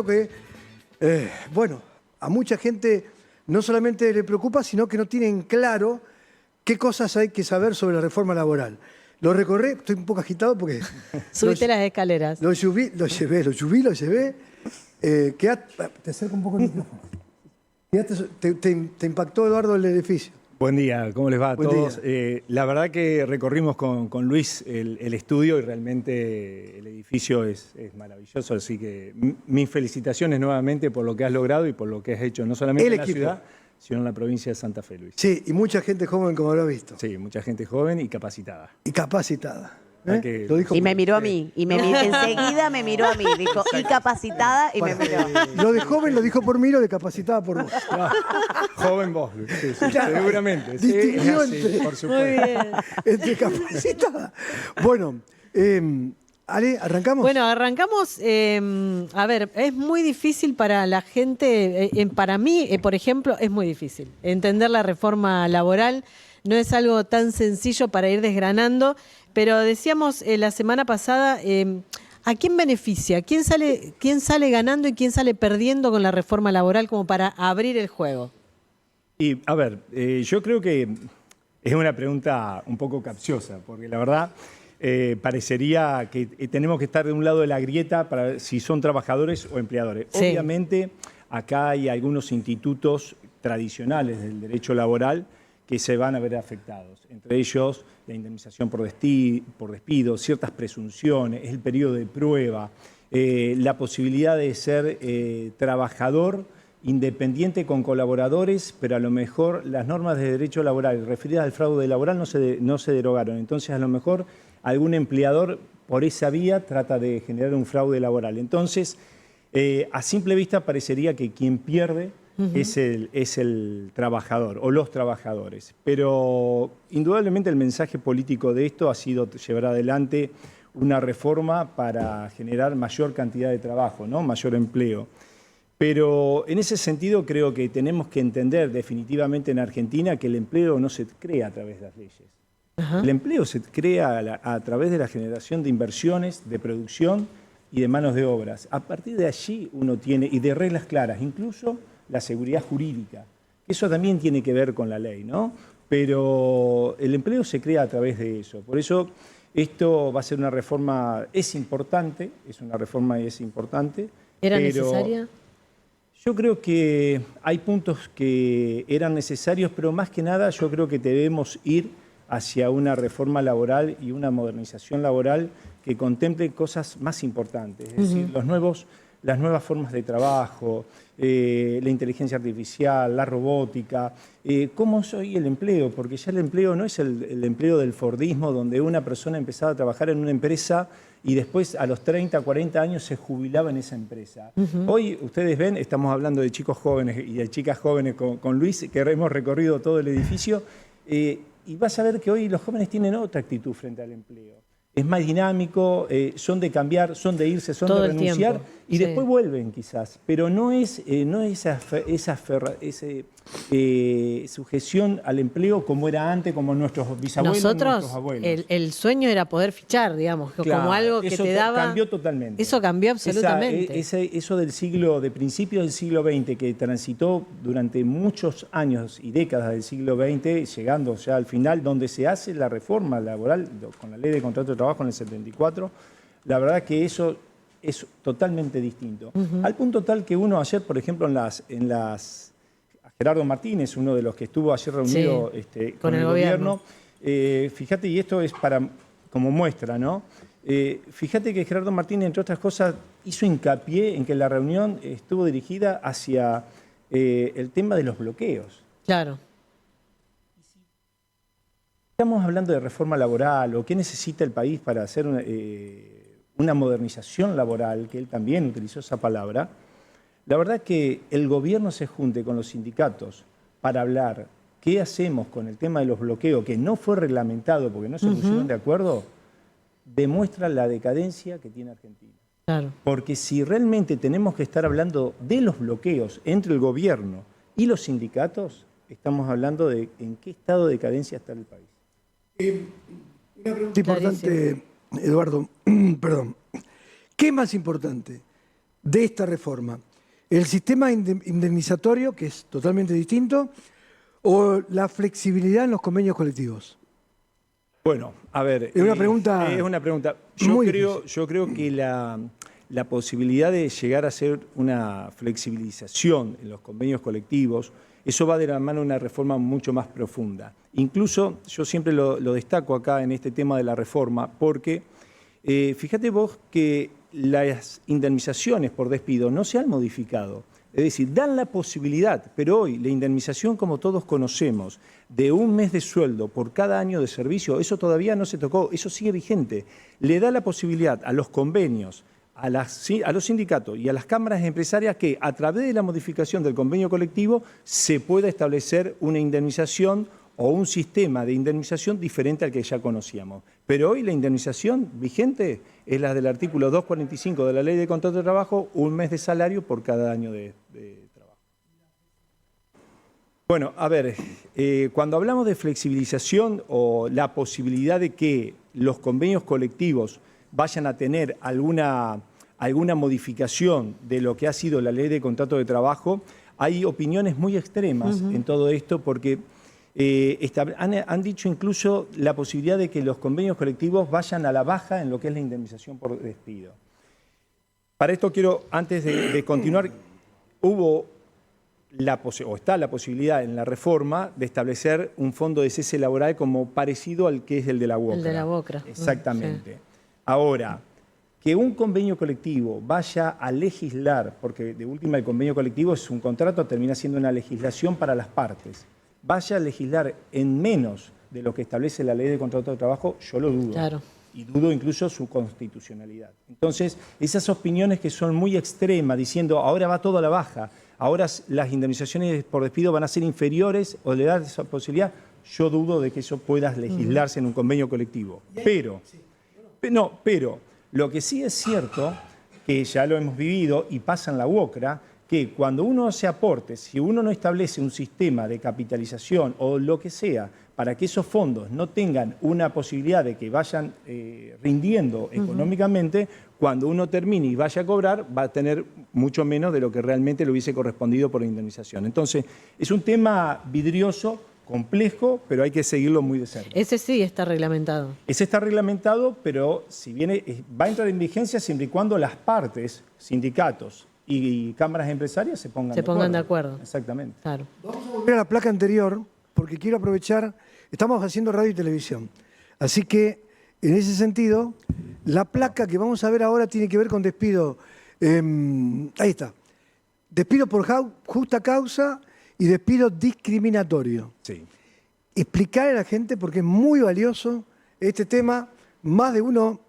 Que, bueno, a mucha gente no solamente le preocupa, sino que no tienen claro qué cosas hay que saber sobre la reforma laboral. Lo recorrí, estoy un poco agitado porque... Subiste las escaleras. Lo llevé. Te acerco un poco el micrófono. Te impactó, Eduardo, el edificio. Buen día, ¿cómo les va a Buen todos? día. La verdad que recorrimos con Luis el estudio y realmente el edificio es maravilloso, así que mis felicitaciones nuevamente por lo que has logrado y por lo que has hecho, no solamente en la ciudad, sino en la provincia de Santa Fe, Luis. Sí, y mucha gente joven, como habrá visto. Sí, mucha gente joven y capacitada. Y capacitada. Lo dijo, y me miró a mí, enseguida me miró a mí, dijo, y capacitada, y me miró. Lo de joven lo dijo por mí, lo de capacitada por vos. Joven vos, Luis, sí, seguramente. Distinguió por supuesto. Entre capacitada. Bueno, Ale, ¿arrancamos? Bueno, arrancamos. A ver, es muy difícil para la gente, para mí, por ejemplo, es muy difícil entender la reforma laboral. No es algo tan sencillo para ir desgranando, pero decíamos la semana pasada, ¿a quién beneficia? ¿Quién sale ganando y quién sale perdiendo con la reforma laboral como para abrir el juego? Y, a ver, yo creo que es una pregunta un poco capciosa, porque la verdad parecería que tenemos que estar de un lado de la grieta para ver si son trabajadores o empleadores. Sí. Obviamente, acá hay algunos institutos tradicionales del derecho laboral que se van a ver afectados, entre ellos la indemnización por despido, ciertas presunciones, el periodo de prueba, la posibilidad de ser trabajador independiente con colaboradores, pero a lo mejor las normas de derecho laboral referidas al fraude laboral no se derogaron. Entonces, a lo mejor algún empleador por esa vía trata de generar un fraude laboral. Entonces, a simple vista parecería que quien pierde es el trabajador o los trabajadores. Pero indudablemente el mensaje político de esto ha sido llevar adelante una reforma para generar mayor cantidad de trabajo, ¿no? Mayor empleo. Pero en ese sentido creo que tenemos que entender definitivamente en Argentina que el empleo no se crea a través de las leyes. El empleo se crea a través de la generación de inversiones, de producción y de manos de obras. A partir de allí uno tiene, y de reglas claras, incluso la seguridad jurídica. Eso también tiene que ver con la ley, ¿no? Pero el empleo se crea a través de eso. Por eso esto va a ser una reforma, es importante, es una reforma y es importante. ¿Era necesaria? Yo creo que hay puntos que eran necesarios, pero más que nada yo creo que debemos ir hacia una reforma laboral y una modernización laboral que contemple cosas más importantes, es decir, las nuevas formas de trabajo, la inteligencia artificial, la robótica, cómo es hoy el empleo, porque ya el empleo no es el empleo del fordismo, donde una persona empezaba a trabajar en una empresa y después a los 30, 40 años se jubilaba en esa empresa. Hoy, ustedes ven, estamos hablando de chicos jóvenes y de chicas jóvenes con Luis, que hemos recorrido todo el edificio, y vas a ver que hoy los jóvenes tienen otra actitud frente al empleo. Es más dinámico, son de cambiar, son de irse, son de renunciar y después vuelven quizás. Pero no es esa sujeción al empleo como era antes, como nuestros bisabuelos, nuestros abuelos. El sueño era poder fichar, digamos, claro, como algo que te daba... Eso cambió totalmente. Eso cambió absolutamente. Eso de principios del siglo XX, que transitó durante muchos años y décadas del siglo XX, llegando ya al final, donde se hace la reforma laboral con la ley de contrato de trabajo en el 74, la verdad que eso es totalmente distinto. Al punto tal que uno ayer, por ejemplo, Gerardo Martínez, uno de los que estuvo ayer reunido con el gobierno, fíjate, y esto es como muestra, ¿no? Fíjate que Gerardo Martínez, entre otras cosas, hizo hincapié en que la reunión estuvo dirigida hacia el tema de los bloqueos. Claro. Estamos hablando de reforma laboral o qué necesita el país para hacer una modernización laboral, que él también utilizó esa palabra. La verdad que el gobierno se junte con los sindicatos para hablar qué hacemos con el tema de los bloqueos, que no fue reglamentado porque no se pusieron de acuerdo, demuestra la decadencia que tiene Argentina. Claro. Porque si realmente tenemos que estar hablando de los bloqueos entre el gobierno y los sindicatos, estamos hablando de en qué estado de decadencia está el país. Una pregunta importante, Eduardo. Perdón. ¿Qué es más importante? de esta reforma? ¿El sistema indemnizatorio, que es totalmente distinto, o la flexibilidad en los convenios colectivos? Bueno, a ver. Es una pregunta. Es una pregunta. Muy Yo creo que la posibilidad de llegar a hacer una flexibilización en los convenios colectivos, eso va de la mano de una reforma mucho más profunda. Incluso yo siempre lo destaco acá en este tema de la reforma, porque fíjate vos que las indemnizaciones por despido no se han modificado. Es decir, dan la posibilidad, pero hoy la indemnización, como todos conocemos, de un mes de sueldo por cada año de servicio, eso todavía no se tocó, eso sigue vigente. Le da la posibilidad a los convenios, a los sindicatos y a las cámaras empresarias que a través de la modificación del convenio colectivo se pueda establecer una indemnización o un sistema de indemnización diferente al que ya conocíamos. Pero hoy la indemnización vigente es la del artículo 245 de la Ley de Contrato de Trabajo, un mes de salario por cada año de trabajo. Bueno, a ver, cuando hablamos de flexibilización o la posibilidad de que los convenios colectivos vayan a tener alguna modificación de lo que ha sido la Ley de Contrato de Trabajo, hay opiniones muy extremas en todo esto porque han dicho incluso la posibilidad de que los convenios colectivos vayan a la baja en lo que es la indemnización por despido. Para esto quiero, antes de continuar, está la posibilidad en la reforma de establecer un fondo de cese laboral como parecido al que es el de la UOCRA. El de la UOCRA. Exactamente. Sí. Ahora, que un convenio colectivo vaya a legislar, porque de última el convenio colectivo es un contrato, termina siendo una legislación para las partes, vaya a legislar en menos de lo que establece la Ley de Contrato de Trabajo, yo lo dudo. Claro. Y dudo incluso su constitucionalidad. Entonces, esas opiniones que son muy extremas, diciendo ahora va todo a la baja, ahora las indemnizaciones por despido van a ser inferiores o le da esa posibilidad, yo dudo de que eso pueda legislarse en un convenio colectivo. Pero lo que sí es cierto, que ya lo hemos vivido y pasa en la UOCRA, que cuando uno hace aportes, si uno no establece un sistema de capitalización o lo que sea, para que esos fondos no tengan una posibilidad de que vayan rindiendo económicamente, cuando uno termine y vaya a cobrar, va a tener mucho menos de lo que realmente le hubiese correspondido por la indemnización. Entonces, es un tema vidrioso, complejo, pero hay que seguirlo muy de cerca. Ese sí está reglamentado. Ese está reglamentado, pero si viene, va a entrar en vigencia siempre y cuando las partes, sindicatos y cámaras empresarias se pongan de acuerdo. Exactamente. Claro. Vamos a volver a la placa anterior, porque quiero aprovechar, estamos haciendo radio y televisión, así que en ese sentido, la placa que vamos a ver ahora tiene que ver con despido, ahí está, despido por justa causa y despido discriminatorio. Sí. Explicar a la gente, porque es muy valioso este tema, más de uno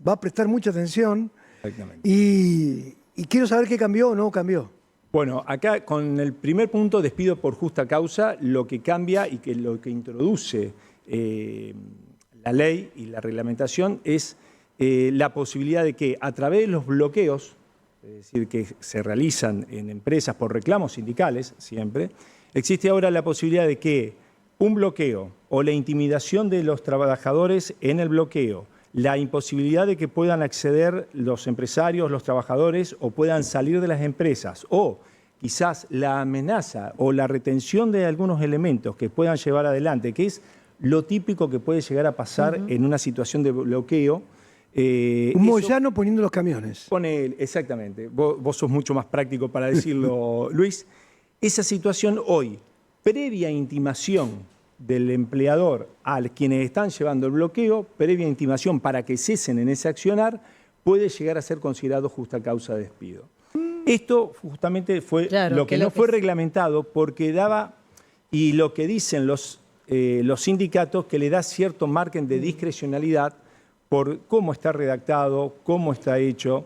va a prestar mucha atención. Exactamente. Y quiero saber qué cambió o no cambió. Bueno, acá con el primer punto, despido por justa causa, lo que cambia y lo que introduce la ley y la reglamentación es la posibilidad de que a través de los bloqueos, es decir, que se realizan en empresas por reclamos sindicales siempre, existe ahora la posibilidad de que un bloqueo o la intimidación de los trabajadores en el bloqueo, la imposibilidad de que puedan acceder los empresarios, los trabajadores o puedan salir de las empresas o quizás la amenaza o la retención de algunos elementos que puedan llevar adelante, que es lo típico que puede llegar a pasar en una situación de bloqueo. Un Moyano poniendo los camiones. Exactamente, vos sos mucho más práctico para decirlo, Luis. Esa situación hoy, previa intimación del empleador a quienes están llevando el bloqueo, previa intimación para que cesen en ese accionar, puede llegar a ser considerado justa causa de despido. Esto justamente fue lo que no fue reglamentado porque daba, y lo que dicen los sindicatos, que le da cierto margen de discrecionalidad por cómo está redactado, cómo está hecho.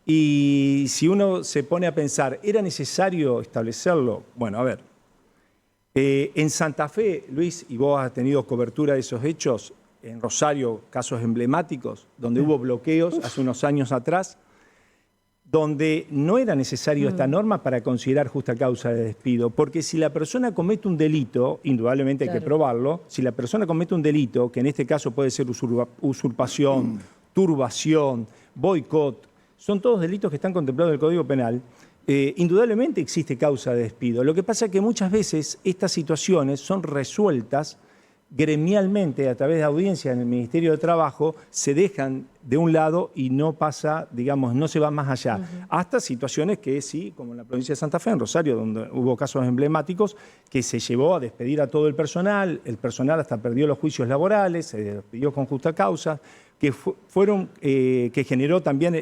Y si uno se pone a pensar, ¿era necesario establecerlo? Bueno, a ver. En Santa Fe, Luis, y vos has tenido cobertura de esos hechos, en Rosario, casos emblemáticos, donde hubo bloqueos hace unos años atrás, donde no era necesario esta norma para considerar justa causa de despido, porque si la persona comete un delito, indudablemente hay que probarlo, si la persona comete un delito, que en este caso puede ser usurpación, turbación, boicot, son todos delitos que están contemplados en el Código Penal. Indudablemente existe causa de despido. Lo que pasa es que muchas veces estas situaciones son resueltas gremialmente a través de audiencias en el Ministerio de Trabajo, se dejan de un lado y no pasa, digamos, no se va más allá. Hasta situaciones que sí, como en la provincia de Santa Fe, en Rosario, donde hubo casos emblemáticos, que se llevó a despedir a todo el personal hasta perdió los juicios laborales, se despidió con justa causa, que generó también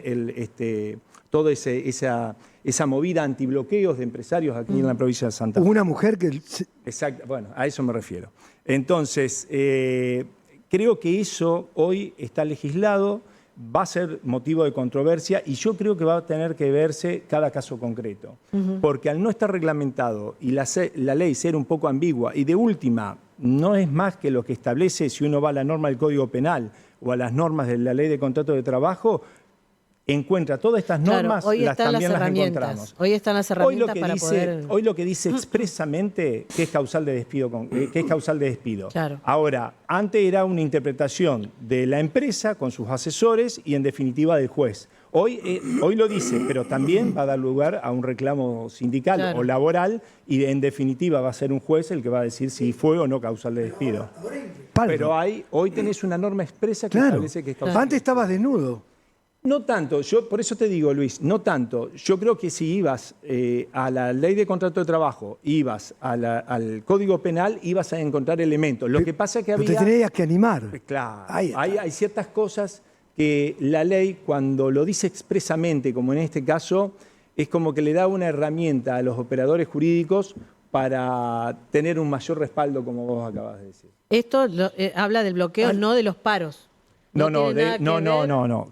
toda esa movida antibloqueos de empresarios aquí en la provincia de Santa Fe. Hubo una mujer que... Exacto, bueno, a eso me refiero. Entonces, creo que eso hoy está legislado, va a ser motivo de controversia y yo creo que va a tener que verse cada caso concreto. Porque al no estar reglamentado y la ley ser un poco ambigua y de última no es más que lo que establece si uno va a la norma del Código Penal o a las normas de la Ley de Contrato de Trabajo, encuentra todas estas normas, hoy también las encontramos. Hoy están las herramientas para poder... Hoy lo que dice expresamente que es causal de despido. Claro. Ahora, antes era una interpretación de la empresa con sus asesores y en definitiva del juez. Hoy lo dice, pero también va a dar lugar a un reclamo sindical o laboral y en definitiva va a ser un juez el que va a decir si fue o no causal de despido. Pero hoy tenés una norma expresa que establece que es causal. Antes estabas desnudo. No tanto, por eso te digo, Luis, no tanto. Yo creo que si ibas a la Ley de Contrato de Trabajo, ibas al Código Penal, ibas a encontrar elementos. Lo que pasa es que había... Pero te tenías que animar. Claro, hay ciertas cosas que la ley, cuando lo dice expresamente, como en este caso, es como que le da una herramienta a los operadores jurídicos para tener un mayor respaldo, como vos acabas de decir. Esto habla del bloqueo, no de los paros. No,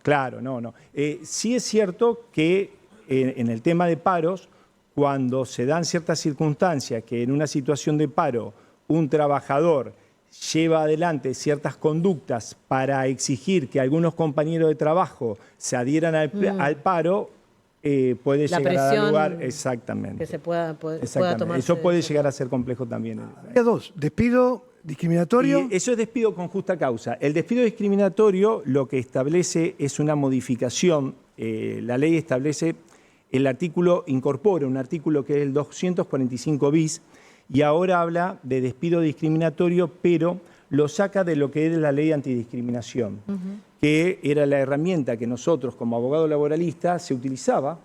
claro. Sí es cierto que en el tema de paros, cuando se dan ciertas circunstancias que en una situación de paro un trabajador lleva adelante ciertas conductas para exigir que algunos compañeros de trabajo se adhieran al paro, puede llegar a dar lugar exactamente. Que se pueda tomar. Eso puede llegar a ser complejo también. Había dos, despido discriminatorio. Y eso es despido con justa causa. El despido discriminatorio lo que establece es una modificación. La ley establece, incorpora un artículo que es el 245 bis y ahora habla de despido discriminatorio, pero lo saca de lo que es la ley antidiscriminación, que era la herramienta que nosotros como abogado laboralista se utilizaba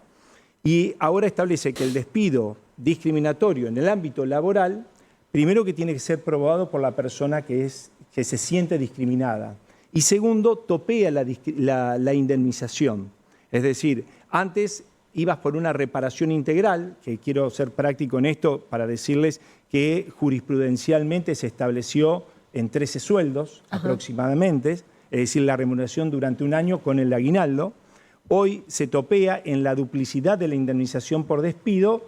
y ahora establece que el despido discriminatorio en el ámbito laboral, primero que tiene que ser probado por la persona que se siente discriminada. Y segundo, topea la indemnización. Es decir, antes ibas por una reparación integral, que quiero ser práctico en esto para decirles que jurisprudencialmente se estableció en 13 sueldos aproximadamente, es decir, la remuneración durante un año con el aguinaldo. Hoy se topea en la duplicidad de la indemnización por despido,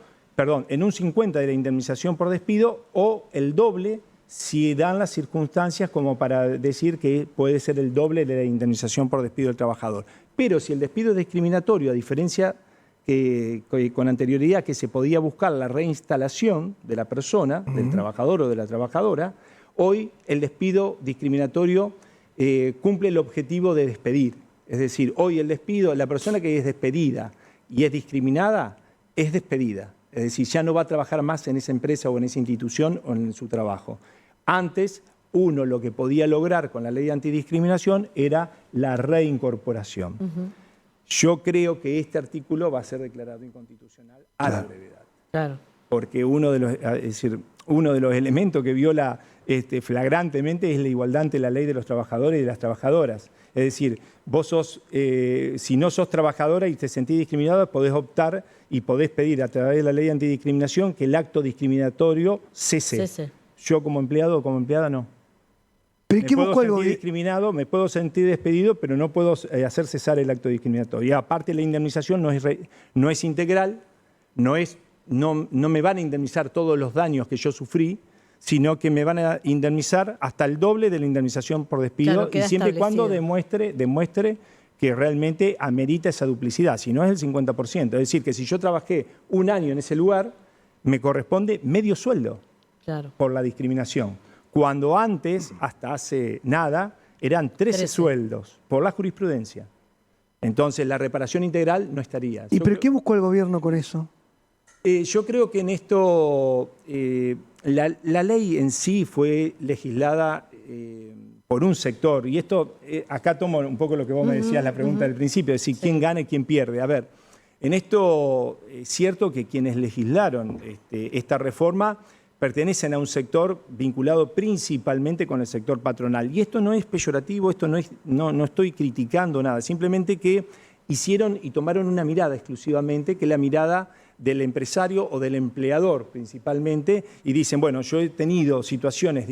en un 50 de la indemnización por despido o el doble si dan las circunstancias como para decir que puede ser el doble de la indemnización por despido del trabajador. Pero si el despido es discriminatorio, a diferencia que con anterioridad que se podía buscar la reinstalación de la persona, del trabajador o de la trabajadora, hoy el despido discriminatorio cumple el objetivo de despedir. Es decir, hoy el despido, la persona que es despedida y es discriminada, es despedida. Es decir, ya no va a trabajar más en esa empresa o en esa institución o en su trabajo. Antes, uno lo que podía lograr con la ley de antidiscriminación era la reincorporación. Yo creo que este artículo va a ser declarado inconstitucional a la brevedad. Claro. Porque uno de los elementos que viola flagrantemente es la igualdad ante la ley de los trabajadores y de las trabajadoras. Es decir, vos si no sos trabajadora y te sentís discriminada, podés optar y podés pedir a través de la ley de antidiscriminación que el acto discriminatorio cese. Yo como empleado o como empleada no. ¿Pero me puedo sentir discriminado, me puedo sentir despedido, pero no puedo hacer cesar el acto discriminatorio. Y aparte la indemnización no es integral, no me van a indemnizar todos los daños que yo sufrí, sino que me van a indemnizar hasta el doble de la indemnización por despido, y siempre y cuando demuestre que realmente amerita esa duplicidad, si no es el 50%. Es decir, que si yo trabajé un año en ese lugar, me corresponde medio sueldo por la discriminación. Cuando antes, hasta hace nada, eran 13 sueldos por la jurisprudencia. Entonces, la reparación integral no estaría. ¿Y pero qué buscó el gobierno con eso? Yo creo que en esto la ley en sí fue legislada por un sector, y esto, acá tomo un poco lo que vos me decías, la pregunta del principio, es decir, quién gana y quién pierde. A ver, en esto es cierto que quienes legislaron esta reforma pertenecen a un sector vinculado principalmente con el sector patronal. Y esto no es peyorativo, esto no estoy criticando nada, simplemente que hicieron y tomaron una mirada exclusivamente, que es la mirada del empresario o del empleador principalmente, y dicen, bueno, yo he tenido situaciones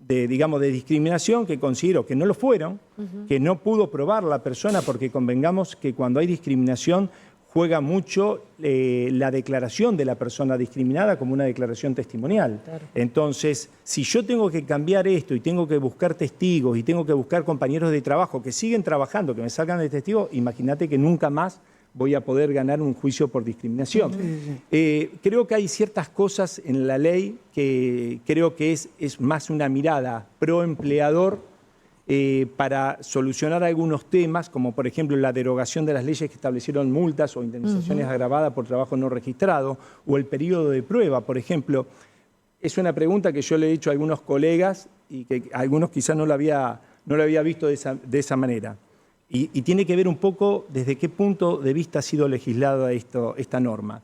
digamos, de discriminación que considero que no lo fueron, que no pudo probar la persona, porque convengamos que cuando hay discriminación juega mucho la declaración de la persona discriminada como una declaración testimonial. Claro. Entonces, si yo tengo que cambiar esto y tengo que buscar testigos y tengo que buscar compañeros de trabajo que siguen trabajando, que me salgan de testigos, imagínate que nunca más voy a poder ganar un juicio por discriminación. Creo que hay ciertas cosas en la ley que creo que es más una mirada pro empleador para solucionar algunos temas, como por ejemplo la derogación de las leyes que establecieron multas o indemnizaciones agravadas por trabajo no registrado, o el periodo de prueba, por ejemplo. Es una pregunta que yo le he hecho a algunos colegas y que algunos quizás no lo había visto de esa manera. Y tiene que ver un poco desde qué punto de vista ha sido legislada esta norma.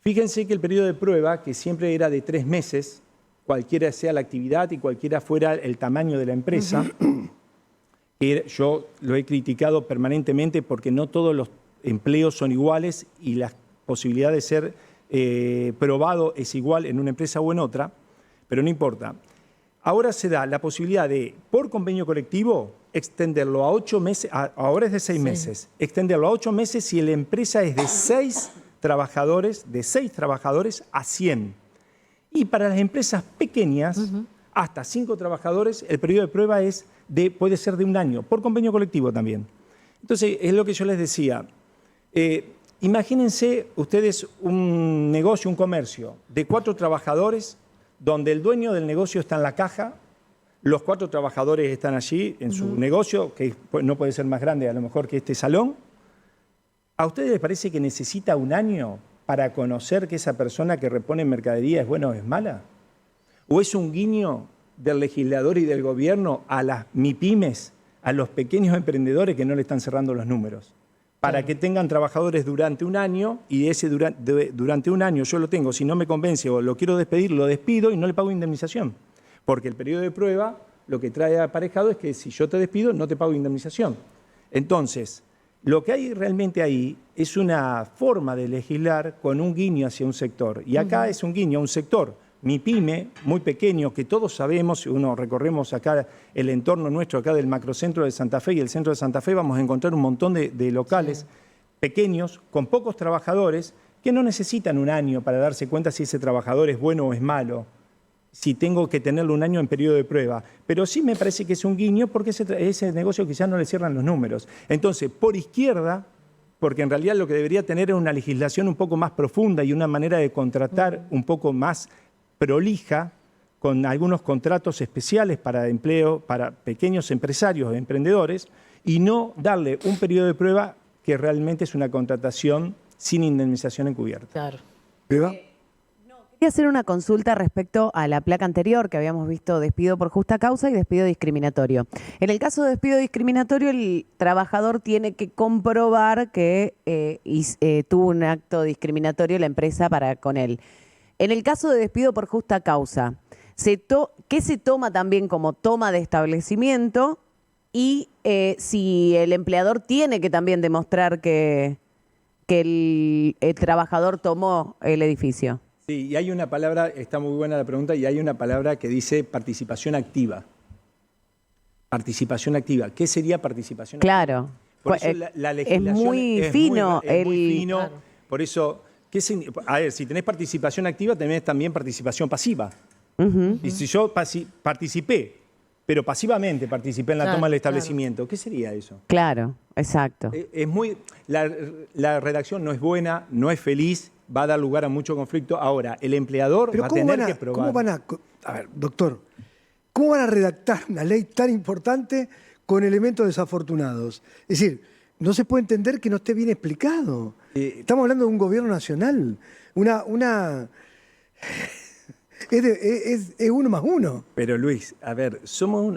Fíjense que el periodo de prueba, que siempre era de 3 meses, cualquiera sea la actividad y cualquiera fuera el tamaño de la empresa, que yo lo he criticado permanentemente porque no todos los empleos son iguales y la posibilidad de ser probado es igual en una empresa o en otra, pero no importa. Ahora se da la posibilidad de, por convenio colectivo, extenderlo a 8 meses, ahora es de 6 meses, extenderlo a 8 meses si la empresa es de 6 trabajadores a 100. Y para las empresas pequeñas, hasta 5 trabajadores, el periodo de prueba puede ser de 1 año, por convenio colectivo también. Entonces, es lo que yo les decía. Imagínense ustedes un negocio, un comercio de 4 trabajadores, donde el dueño del negocio está en la caja, los 4 trabajadores están allí en su negocio, que no puede ser más grande a lo mejor que este salón. ¿A ustedes les parece que necesita 1 año para conocer que esa persona que repone mercadería es buena o es mala? ¿O es un guiño del legislador y del gobierno a las MIPYMES, a los pequeños emprendedores que no le están cerrando los números? Para que tengan trabajadores durante 1 año y durante 1 año yo lo tengo, si no me convence o lo quiero despedir, lo despido y no le pago indemnización. Porque el periodo de prueba lo que trae aparejado es que si yo te despido no te pago indemnización. Entonces, lo que hay realmente ahí es una forma de legislar con un guiño hacia un sector. Y acá es un guiño a un sector, MIPYME, muy pequeño, que todos sabemos, si uno recorremos acá el entorno nuestro, acá del macrocentro de Santa Fe y el centro de Santa Fe, vamos a encontrar un montón de locales pequeños, con pocos trabajadores, que no necesitan 1 año para darse cuenta si ese trabajador es bueno o es malo, si tengo que tenerlo 1 año en periodo de prueba. Pero sí me parece que es un guiño porque ese negocio quizás no le cierran los números. Entonces, por izquierda, porque en realidad lo que debería tener es una legislación un poco más profunda y una manera de contratar un poco más prolija, con algunos contratos especiales para empleo, para pequeños empresarios o emprendedores, y no darle un periodo de prueba que realmente es una contratación sin indemnización encubierta. Claro. ¿Eva? Quería hacer una consulta respecto a la placa anterior que habíamos visto, despido por justa causa y despido discriminatorio. En el caso de despido discriminatorio, el trabajador tiene que comprobar que tuvo un acto discriminatorio la empresa con él. En el caso de despido por justa causa, ¿qué se toma también como toma de establecimiento? Y si el empleador tiene que también demostrar que el trabajador tomó el edificio. Sí, y hay una palabra, está muy buena la pregunta, y hay una palabra que dice participación activa. Participación activa. ¿Qué sería participación activa? Claro. Por eso la legislación es muy fino. Muy fino. Claro. Por eso, a ver, si tenés participación activa, tenés también participación pasiva. Y si yo participé, pero pasivamente participé en la toma del establecimiento, ¿qué sería eso? Claro, exacto. La redacción no es buena, no es feliz, va a dar lugar a mucho conflicto. Ahora, el empleador va a tener que probar. A ver, doctor, ¿cómo van a redactar una ley tan importante con elementos desafortunados. Es decir, no se puede entender que no esté bien explicado. Estamos hablando de un gobierno nacional. Es 1 más 1. Pero Luis, a ver,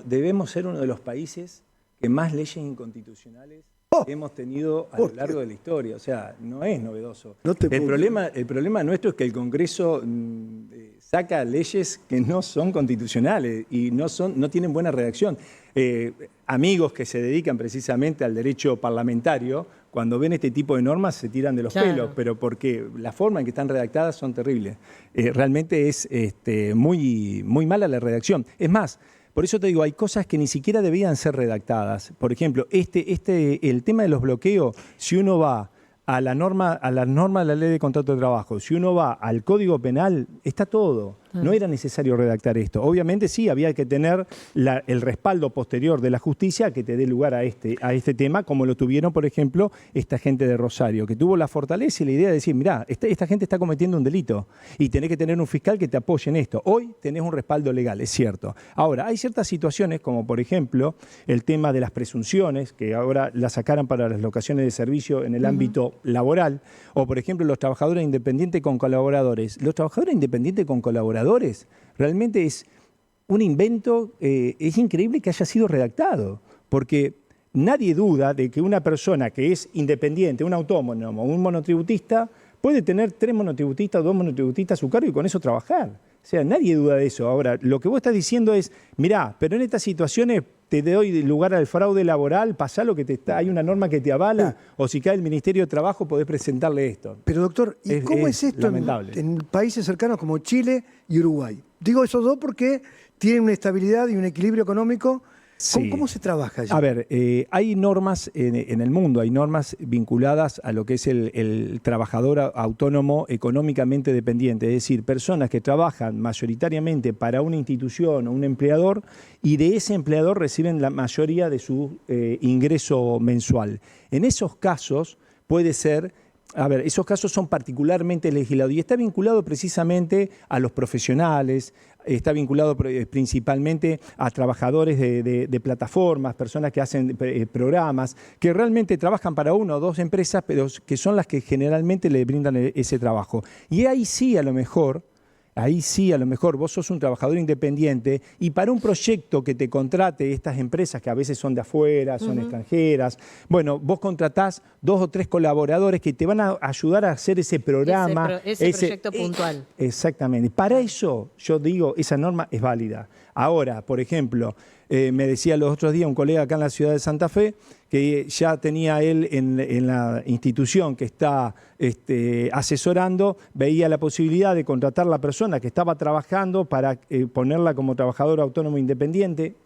debemos ser uno de los países que más leyes inconstitucionales hemos tenido a lo largo de la historia. O sea, no es novedoso. El problema nuestro es que el Congreso saca leyes que no son constitucionales y no tienen buena redacción. Amigos que se dedican precisamente al derecho parlamentario, cuando ven este tipo de normas se tiran de los pelos, pero porque la forma en que están redactadas son terribles. Realmente es muy, muy mala la redacción. Es más, por eso te digo, hay cosas que ni siquiera debían ser redactadas. Por ejemplo, el tema de los bloqueos, si uno va a la norma de la Ley de Contrato de Trabajo, si uno va al Código Penal, está todo. No era necesario redactar esto. Obviamente sí, había que tener el respaldo posterior de la justicia que te dé lugar a este tema, como lo tuvieron, por ejemplo, esta gente de Rosario, que tuvo la fortaleza y la idea de decir, mirá, esta gente está cometiendo un delito y tenés que tener un fiscal que te apoye en esto. Hoy tenés un respaldo legal, es cierto. Ahora, hay ciertas situaciones, como por ejemplo el tema de las presunciones, que ahora la sacaron para las locaciones de servicio en el ámbito laboral, o por ejemplo los trabajadores independientes con colaboradores. Los trabajadores independientes con colaboradores realmente es un invento, es increíble que haya sido redactado, porque nadie duda de que una persona que es independiente, un autónomo, un monotributista, puede tener 3 monotributistas o 2 monotributistas a su cargo y con eso trabajar. O sea, nadie duda de eso. Ahora, lo que vos estás diciendo es, mirá, pero en estas situaciones te doy lugar al fraude laboral, pasá lo que hay una norma que te avala, o si cae el Ministerio de Trabajo podés presentarle esto. Pero doctor, ¿y cómo es esto en países cercanos como Chile y Uruguay? Digo esos dos porque tienen una estabilidad y un equilibrio económico. Sí. ¿Cómo se trabaja allí? A ver, hay normas en el mundo, hay normas vinculadas a lo que es el trabajador autónomo económicamente dependiente, es decir, personas que trabajan mayoritariamente para una institución o un empleador y de ese empleador reciben la mayoría de su ingreso mensual. En esos casos puede ser... A ver, esos casos son particularmente legislados y está vinculado precisamente a los profesionales, está vinculado principalmente a trabajadores de plataformas, personas que hacen programas, que realmente trabajan para 1 o 2 empresas, pero que son las que generalmente le brindan ese trabajo. Y ahí sí, a lo mejor vos sos un trabajador independiente y para un proyecto que te contrate estas empresas que a veces son de afuera, son extranjeras, bueno, vos contratás 2 o 3 colaboradores que te van a ayudar a hacer ese programa. Ese proyecto puntual. Exactamente. Para eso, yo digo, esa norma es válida. Ahora, por ejemplo, me decía los otros días un colega acá en la ciudad de Santa Fe que ya tenía él en la institución que está asesorando, veía la posibilidad de contratar a la persona que estaba trabajando para ponerla como trabajador autónomo independiente.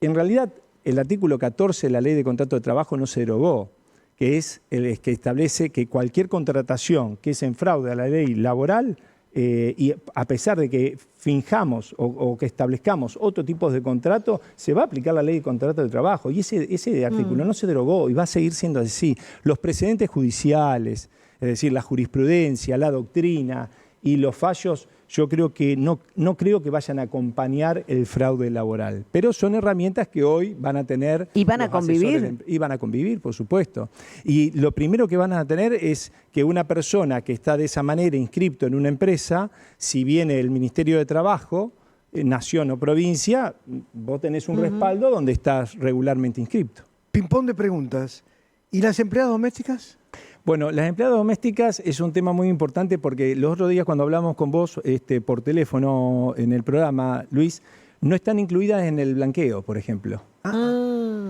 En realidad, el artículo 14 de la Ley de Contrato de Trabajo no se derogó, que es el que establece que cualquier contratación que es en fraude a la ley laboral, y a pesar de que finjamos o que establezcamos otro tipo de contrato, se va a aplicar la Ley de Contrato de Trabajo. Y ese artículo no se derogó y va a seguir siendo así. Los precedentes judiciales, es decir, la jurisprudencia, la doctrina y los fallos, yo creo que no creo que vayan a acompañar el fraude laboral. Pero son herramientas que hoy van a tener... ¿Y van a convivir? Y van a convivir, por supuesto. Y lo primero que van a tener es que una persona que está de esa manera inscripto en una empresa, si viene el Ministerio de Trabajo, nación o provincia, vos tenés un respaldo donde estás regularmente inscripto. Ping-pong de preguntas. ¿Y las empleadas domésticas? Bueno, las empleadas domésticas es un tema muy importante porque los otros días cuando hablamos con vos por teléfono en el programa, Luis, no están incluidas en el blanqueo, por ejemplo.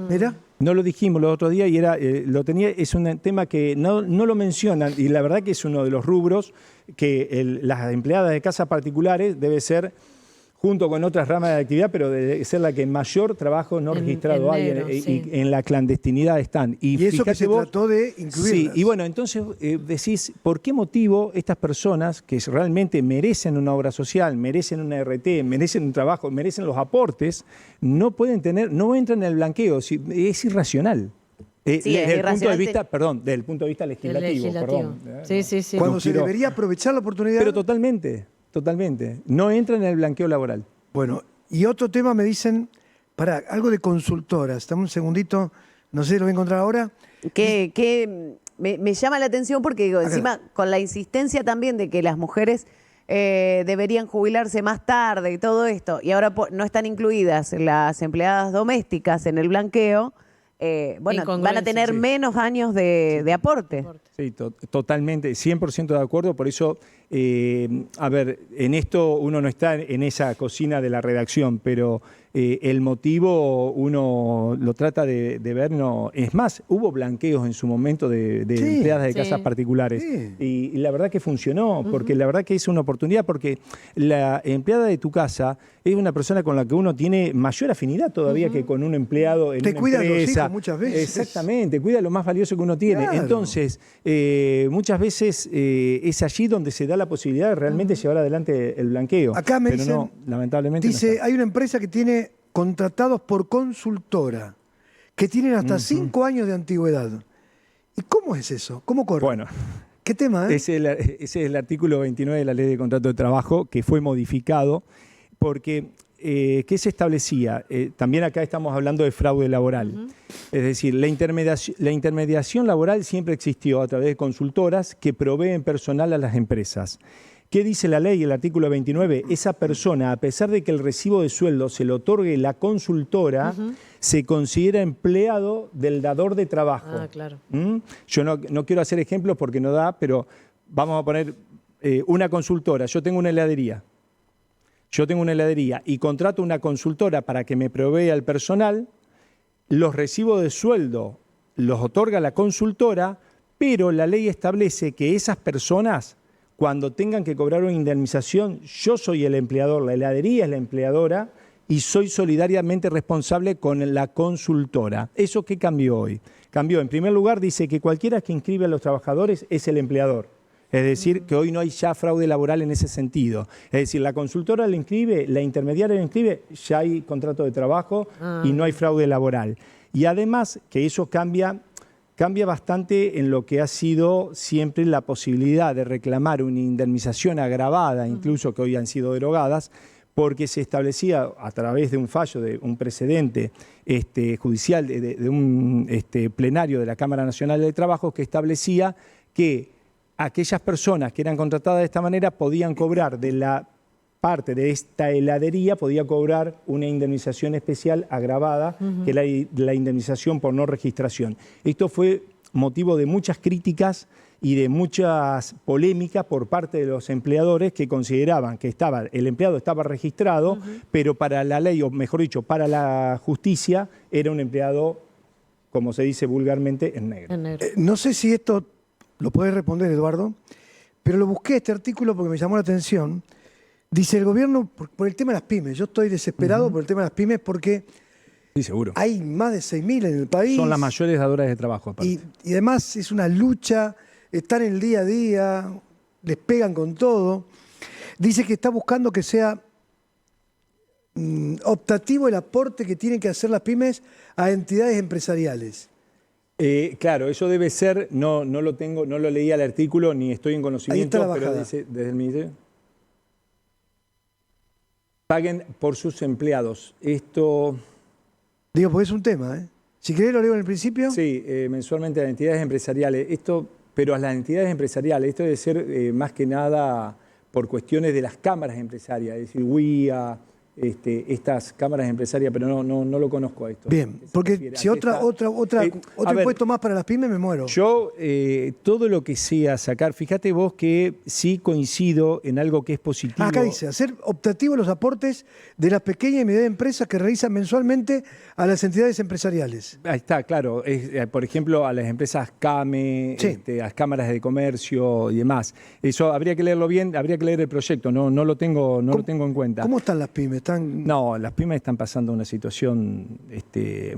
¿Mira? No lo dijimos los otros días y es un tema que no lo mencionan y la verdad que es uno de los rubros que las empleadas de casas particulares debe ser, junto con otras ramas de actividad, pero debe ser la que mayor trabajo no registrado hay y en la clandestinidad están. Y eso que se trató de incluirlas. Sí, y bueno, entonces decís, ¿por qué motivo estas personas que realmente merecen una obra social, merecen una RT, merecen un trabajo, merecen los aportes, no entran en el blanqueo? Es irracional. Desde el punto de vista, desde el punto de vista legislativo. Perdón. Sí. Cuando se debería aprovechar la oportunidad. Pero totalmente. No entra en el blanqueo laboral. Bueno, y otro tema me dicen, Para algo de consultoras. Estamos un segundito, no sé si lo voy a encontrar ahora. Que me llama la atención porque digo, Acá. encima con la insistencia también de que las mujeres deberían jubilarse más tarde y todo esto, y ahora no están incluidas las empleadas domésticas en el blanqueo, bueno, van a Incongruencia, tener sí. menos años de aporte. Sí, totalmente, 100% de acuerdo. Por eso, a ver, en esto uno no está en esa cocina de la redacción, pero el motivo uno lo trata de ver. No, es más, hubo blanqueos en su momento de Sí, empleadas de sí. casas particulares. Sí. Y la verdad que funcionó, porque la verdad que es una oportunidad, porque la empleada de tu casa es una persona con la que uno tiene mayor afinidad todavía que con un empleado en Te una cuidan los empresa. hijos muchas veces. Exactamente, cuida lo más valioso que uno tiene. Claro. Entonces, muchas veces es allí donde se da la posibilidad de realmente llevar adelante el blanqueo. Acá me pero dicen, no, lamentablemente no dice, está. hay una empresa que tiene contratados por consultora, que tienen hasta 5 años de antigüedad. ¿Y cómo es eso? ¿Cómo corre? Bueno, ¿Qué tema, ese es el artículo 29 de la Ley de Contrato de Trabajo, que fue modificado porque, ¿qué se establecía? También acá estamos hablando de fraude laboral. Es decir, la intermediación laboral siempre existió a través de consultoras que proveen personal a las empresas. ¿Qué dice la ley? El artículo 29, esa persona, a pesar de que el recibo de sueldo se lo otorgue la consultora, se considera empleado del dador de trabajo. Ah, claro. Yo no quiero hacer ejemplos porque no da, pero vamos a poner una consultora. Yo tengo una heladería y contrato una consultora para que me provea el personal. Los recibos de sueldo los otorga la consultora, pero la ley establece que esas personas, cuando tengan que cobrar una indemnización, yo soy el empleador, la heladería es la empleadora y soy solidariamente responsable con la consultora. ¿Eso qué cambió hoy? Cambió, en primer lugar, dice que cualquiera que inscribe a los trabajadores es el empleador. Es decir, que hoy no hay ya fraude laboral en ese sentido. Es decir, la consultora lo inscribe, la intermediaria lo inscribe, ya hay contrato de trabajo y no hay fraude laboral. Y además que eso cambia bastante en lo que ha sido siempre la posibilidad de reclamar una indemnización agravada, incluso que hoy han sido derogadas, porque se establecía a través de un fallo, de un precedente judicial, de un plenario de la Cámara Nacional de Trabajo, que establecía que aquellas personas que eran contratadas de esta manera podían cobrar de la parte de esta heladería, podía cobrar una indemnización especial agravada, que la indemnización por no registración. Esto fue motivo de muchas críticas y de muchas polémicas por parte de los empleadores que consideraban que el empleado estaba registrado, pero para la ley, o mejor dicho, para la justicia, era un empleado, como se dice vulgarmente, en negro. En negro. No sé si esto lo puedes responder, Eduardo, pero lo busqué este artículo porque me llamó la atención. Dice el gobierno, por el tema de las pymes, yo estoy desesperado por el tema de las pymes porque Sí, seguro. hay más de 6.000 en el país. Son las mayores dadoras de trabajo, aparte. Y además es una lucha, están en el día a día, les pegan con todo. Dice que está buscando que sea optativo el aporte que tienen que hacer las pymes a entidades empresariales. Claro, eso debe ser, no lo tengo, no lo leí al artículo, ni estoy en conocimiento, Ahí está la pero bajada. dice desde el ministerio. Paguen por sus empleados. Esto, Digo, porque es un tema, ¿eh? Si querés lo leo en el principio. sí, mensualmente a las entidades empresariales. Pero a las entidades empresariales, esto debe ser más que nada por cuestiones de las cámaras empresarias, es decir, WIA, estas cámaras empresarias, pero no lo conozco a esto. Bien, porque si otro impuesto más para las pymes me muero. Yo, todo lo que sea sacar, fíjate vos que sí coincido en algo que es positivo. Acá dice, hacer optativos los aportes de las pequeñas y medianas empresas que realizan mensualmente a las entidades empresariales. Ahí está, claro. Por ejemplo, a las empresas CAME, Sí. a las cámaras de comercio y demás. Eso habría que leerlo bien, habría que leer el proyecto, no lo tengo en cuenta. ¿Cómo están las pymes? No, las pymes están pasando una situación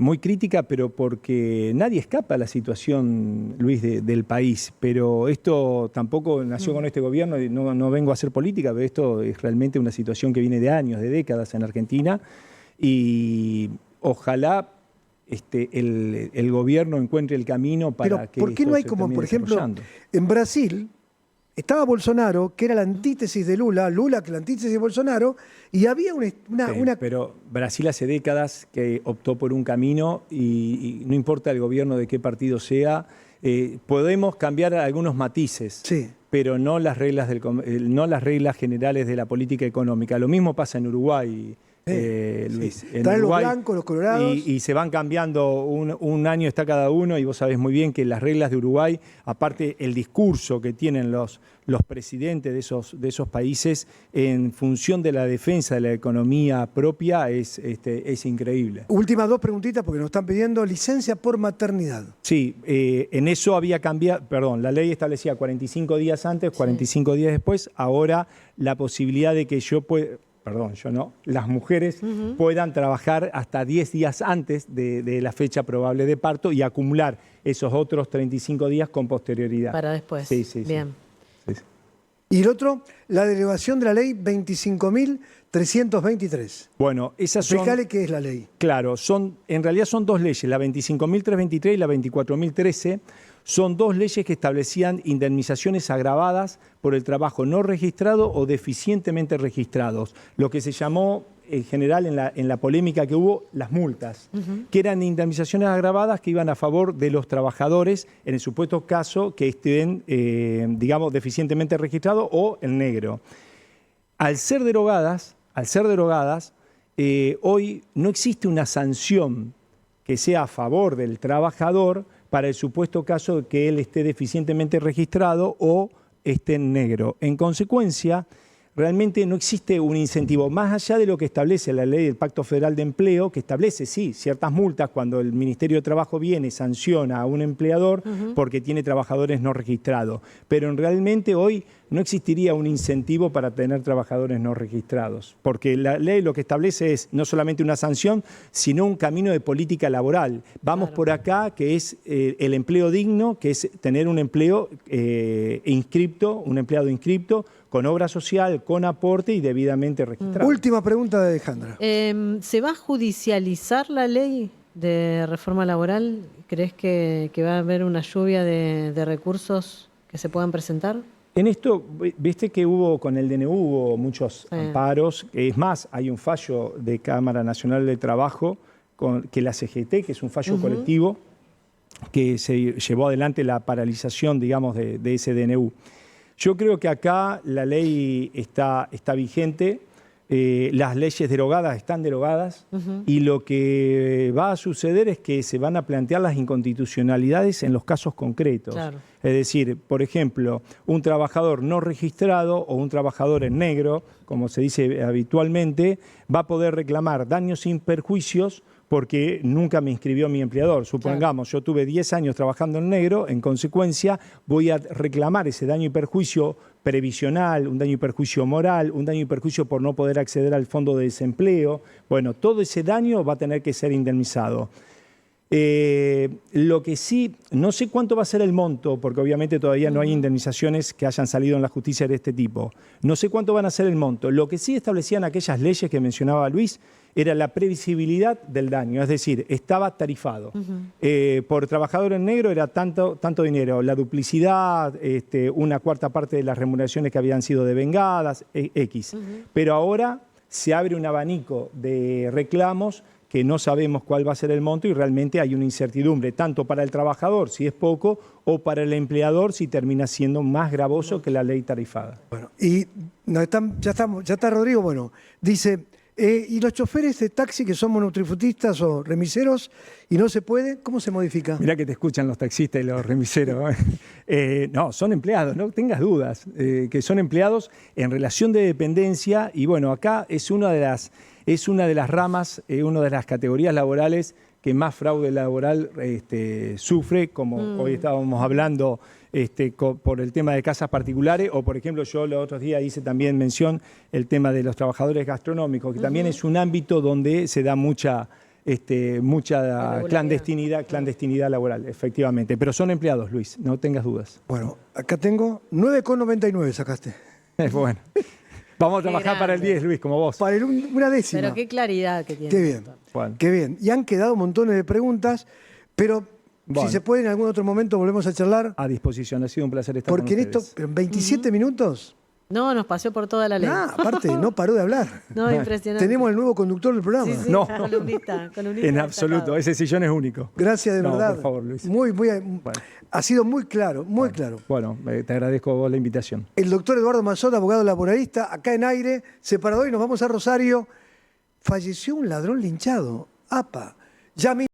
muy crítica, pero porque nadie escapa a la situación, Luis, del país. Pero esto tampoco nació con este gobierno, y no vengo a hacer política, pero esto es realmente una situación que viene de años, de décadas en Argentina. Y ojalá el gobierno encuentre el camino para Pero que ¿por qué esto no hay se como, termine por ejemplo, desarrollando? en Brasil, estaba Bolsonaro, que era la antítesis de Lula, Lula que era la antítesis de Bolsonaro, y había Sí, pero Brasil hace décadas que optó por un camino y no importa el gobierno de qué partido sea, podemos cambiar algunos matices, Sí. pero no las reglas no las reglas generales de la política económica. Lo mismo pasa en Uruguay, Luis. Sí. En Están Uruguay, los blancos, los colorados. y se van cambiando, un año está cada uno, y vos sabés muy bien que las reglas de Uruguay, aparte el discurso que tienen los presidentes de esos países en función de la defensa de la economía propia es increíble. Últimas dos preguntitas porque nos están pidiendo licencia por maternidad. Sí, en eso había cambiado, perdón, la ley establecía 45 días antes, 45 días después, ahora la posibilidad de que yo no, las mujeres puedan trabajar hasta 10 días antes de la fecha probable de parto y acumular esos otros 35 días con posterioridad. Para después. Sí, sí, sí. Bien. Sí, sí. Y el otro, la derogación de la ley 25.323. Bueno, esas son... Explicale qué es la ley. Claro, en realidad son dos leyes, la 25.323 y la 24.013. Son dos leyes que establecían indemnizaciones agravadas por el trabajo no registrado o deficientemente registrados, lo que se llamó en general en la polémica que hubo, las multas, que eran indemnizaciones agravadas que iban a favor de los trabajadores en el supuesto caso que estén, digamos, deficientemente registrados o en negro. Al ser derogadas, hoy no existe una sanción que sea a favor del trabajador para el supuesto caso de que él esté deficientemente registrado o esté en negro. En consecuencia, realmente no existe un incentivo, más allá de lo que establece la ley del Pacto Federal de Empleo, que establece, sí, ciertas multas cuando el Ministerio de Trabajo viene y sanciona a un empleador porque tiene trabajadores no registrados. Pero realmente hoy no existiría un incentivo para tener trabajadores no registrados, porque la ley lo que establece es no solamente una sanción, sino un camino de política laboral. Vamos por acá, que es el empleo digno, que es tener un empleo inscripto, un empleado inscripto, con obra social, con aporte y debidamente registrado. Última pregunta de Alejandra. ¿Se va a judicializar la ley de reforma laboral? ¿Crees que va a haber una lluvia de recursos que se puedan presentar? En esto, viste que hubo con el DNU hubo muchos amparos. Es más, hay un fallo de Cámara Nacional del Trabajo que la CGT, que es un fallo colectivo, que se llevó adelante la paralización, digamos, de ese DNU. Yo creo que acá la ley está vigente, las leyes derogadas están derogadas y lo que va a suceder es que se van a plantear las inconstitucionalidades en los casos concretos. Claro. Es decir, por ejemplo, un trabajador no registrado o un trabajador en negro, como se dice habitualmente, va a poder reclamar daños sin perjuicios porque nunca me inscribió mi empleador. Supongamos, yo tuve 10 años trabajando en negro, en consecuencia voy a reclamar ese daño y perjuicio previsional, un daño y perjuicio moral, un daño y perjuicio por no poder acceder al fondo de desempleo. Bueno, todo ese daño va a tener que ser indemnizado. Lo que sí, no sé cuánto va a ser el monto, porque obviamente todavía no hay indemnizaciones que hayan salido en la justicia de este tipo. No sé cuánto van a ser el monto. Lo que sí establecían aquellas leyes que mencionaba Luis era la previsibilidad del daño, es decir, estaba tarifado. Por trabajador en negro era tanto dinero, la duplicidad, una cuarta parte de las remuneraciones que habían sido devengadas, X. Pero ahora se abre un abanico de reclamos que no sabemos cuál va a ser el monto y realmente hay una incertidumbre, tanto para el trabajador si es poco o para el empleador si termina siendo más gravoso que la ley tarifada. Bueno, y ya está Rodrigo, bueno, dice, ¿y los choferes de taxi que son monotributistas o remiseros y no se puede? ¿Cómo se modifica? Mirá que te escuchan los taxistas y los remiseros. No, son empleados, no tengas dudas, que son empleados en relación de dependencia y bueno, acá es una de las ramas, una de las categorías laborales que más fraude laboral sufre, como hoy estábamos hablando por el tema de casas particulares, o por ejemplo yo los otros días hice también mención el tema de los trabajadores gastronómicos, que también es un ámbito donde se da mucha clandestinidad laboral, efectivamente. Pero son empleados, Luis, no tengas dudas. Bueno, acá tengo 9,99 sacaste. Bueno. Vamos a trabajar para el 10, Luis, como vos. Para una décima. Pero qué claridad que tiene. Qué bien, Bueno. qué bien. Y han quedado montones de preguntas, pero Bueno. Si se puede, en algún otro momento volvemos a charlar. A disposición, ha sido un placer estar Porque con en esto, ustedes. pero en 27 minutos, No, nos paseó por toda la ley. aparte, no paró de hablar. No, impresionante. Tenemos el nuevo conductor del programa. Sí, sí, No. columnista En destacado. absoluto, ese sillón es único. Gracias de No, verdad. por favor, Luis. Ha sido muy claro, muy claro. Bueno, te agradezco a vos la invitación. El doctor Eduardo Mazzotta, abogado laboralista, acá en Aire, separador, y nos vamos a Rosario. Falleció un ladrón linchado. APA. Ya